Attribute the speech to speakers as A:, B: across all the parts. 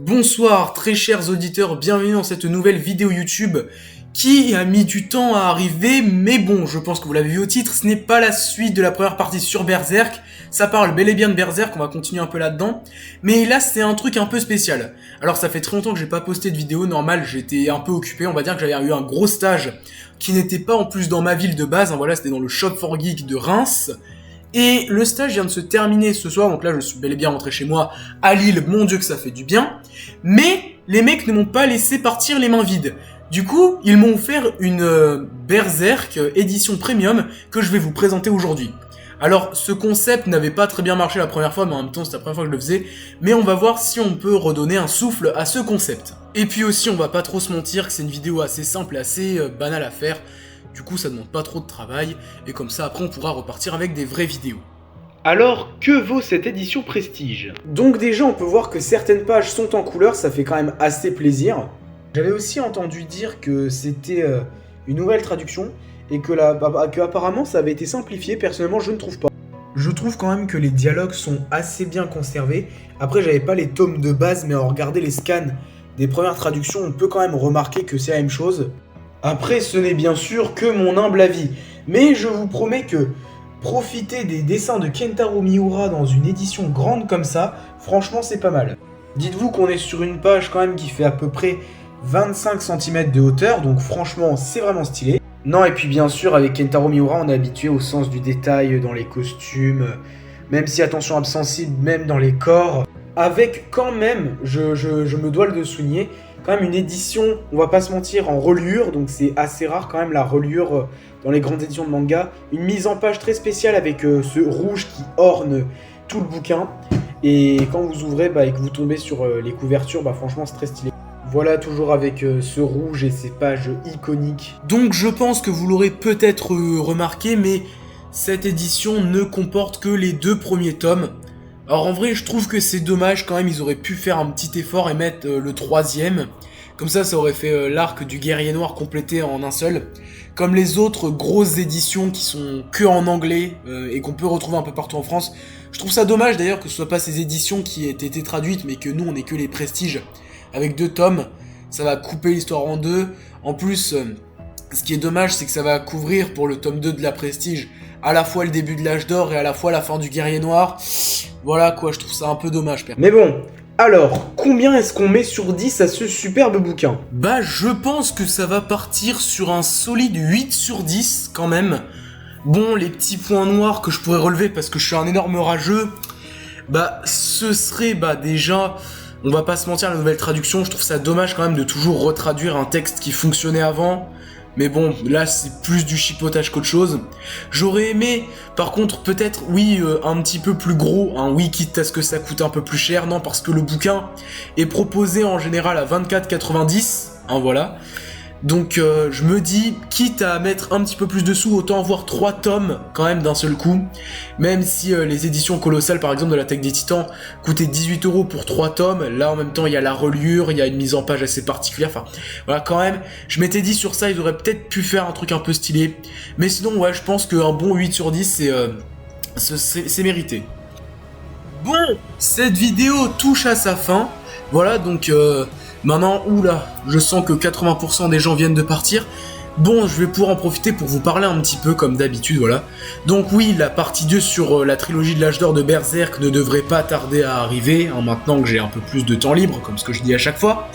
A: Bonsoir très chers auditeurs, bienvenue dans cette nouvelle vidéo YouTube qui a mis du temps à arriver, mais bon, je pense que vous l'avez vu au titre, ce n'est pas la suite de la première partie sur Berserk, ça parle bel et bien de Berserk, on va continuer un peu là-dedans, mais là c'est un truc un peu spécial. Alors ça fait très longtemps que j'ai pas posté de vidéo, normal, j'étais un peu occupé, on va dire que j'avais eu un gros stage qui n'était pas en plus dans ma ville de base, hein, voilà, c'était dans le Shop for Geek de Reims. Et le stage vient de se terminer ce soir, donc là je suis bel et bien rentré chez moi à Lille, mon dieu que ça fait du bien. Mais les mecs ne m'ont pas laissé partir les mains vides. Du coup, ils m'ont offert une Berserk édition premium que je vais vous présenter aujourd'hui. Alors, ce concept n'avait pas très bien marché la première fois, mais en même temps, c'est la première fois que je le faisais. Mais on va voir si on peut redonner un souffle à ce concept. Et puis aussi, on va pas trop se mentir que c'est une vidéo assez simple et assez banale à faire. Du coup, ça demande pas trop de travail, et comme ça, après, on pourra repartir avec des vraies vidéos.
B: Alors, que vaut cette édition Prestige?
A: Donc déjà, on peut voir que certaines pages sont en couleur, ça fait quand même assez plaisir. J'avais aussi entendu dire que c'était une nouvelle traduction, et que apparemment ça avait été simplifié. Personnellement, je ne trouve pas. Je trouve quand même que les dialogues sont assez bien conservés. Après, j'avais pas les tomes de base, mais en regardant les scans des premières traductions, on peut quand même remarquer que c'est la même chose. Après, ce n'est bien sûr que mon humble avis, mais je vous promets que profiter des dessins de Kentaro Miura dans une édition grande comme ça, franchement c'est pas mal. Dites-vous qu'on est sur une page quand même qui fait à peu près 25 cm de hauteur, donc franchement c'est vraiment stylé. Non, et puis bien sûr avec Kentaro Miura on est habitué au sens du détail dans les costumes, même si attention absensible même dans les corps, avec quand même, je me dois le souligner, quand même une édition, on va pas se mentir, en reliure, donc c'est assez rare quand même la reliure dans les grandes éditions de manga. Une mise en page très spéciale avec ce rouge qui orne tout le bouquin. Et quand vous ouvrez et que vous tombez sur les couvertures, franchement c'est très stylé. Voilà, toujours avec ce rouge et ces pages iconiques. Donc je pense que vous l'aurez peut-être remarqué, mais cette édition ne comporte que les 2 premiers tomes. Alors en vrai, je trouve que c'est dommage quand même, ils auraient pu faire un petit effort et mettre le 3e. Comme ça aurait fait l'arc du guerrier noir complété en un seul. Comme les autres grosses éditions qui sont que en anglais et qu'on peut retrouver un peu partout en France. Je trouve ça dommage d'ailleurs que ce soit pas ces éditions qui aient été traduites, mais que nous on ait que les Prestiges avec 2 tomes. Ça va couper l'histoire en 2. En plus, ce qui est dommage, c'est que ça va couvrir pour le tome 2 de la Prestige à la fois le début de l'âge d'or et à la fois la fin du guerrier noir. Voilà quoi, je trouve ça un peu dommage.
B: Mais bon, alors, combien est-ce qu'on met sur 10 à ce superbe bouquin?
A: Je pense que ça va partir sur un solide 8 sur 10 quand même. Bon, les petits points noirs que je pourrais relever parce que je suis un énorme rageux, ce serait déjà, on va pas se mentir, la nouvelle traduction, je trouve ça dommage quand même de toujours retraduire un texte qui fonctionnait avant. Mais bon, là c'est plus du chipotage qu'autre chose. J'aurais aimé, par contre, peut-être, oui, un petit peu plus gros, oui, quitte à ce que ça coûte un peu plus cher, non, parce que le bouquin est proposé en général à 24,90, voilà. Donc je me dis, quitte à mettre un petit peu plus de sous, autant avoir 3 tomes quand même d'un seul coup. Même si les éditions colossales par exemple de l'attaque des titans coûtaient 18 € pour 3 tomes, là en même temps il y a la reliure, il y a une mise en page assez particulière, voilà quand même, je m'étais dit sur ça ils auraient peut-être pu faire un truc un peu stylé. Mais sinon ouais, je pense qu'un bon 8 sur 10 c'est mérité. Bon, cette vidéo touche à sa fin, voilà donc... Maintenant, oula, je sens que 80% des gens viennent de partir. Bon, je vais pouvoir en profiter pour vous parler un petit peu comme d'habitude, voilà. Donc oui, la partie 2 sur la trilogie de l'âge d'or de Berserk ne devrait pas tarder à arriver, maintenant que j'ai un peu plus de temps libre, comme ce que je dis à chaque fois.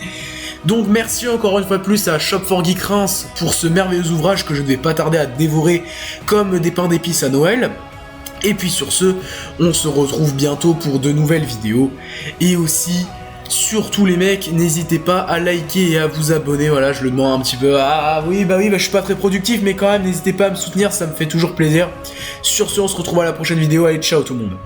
A: Donc merci encore une fois de plus à Shop for Geek Reims pour ce merveilleux ouvrage que je ne vais pas tarder à dévorer comme des pains d'épices à Noël. Et puis sur ce, on se retrouve bientôt pour de nouvelles vidéos. Et aussi... surtout les mecs, n'hésitez pas à liker et à vous abonner, voilà, je le demande un petit peu, oui, je suis pas très productif, mais quand même, n'hésitez pas à me soutenir, ça me fait toujours plaisir. Sur ce, on se retrouve à la prochaine vidéo, allez, ciao tout le monde.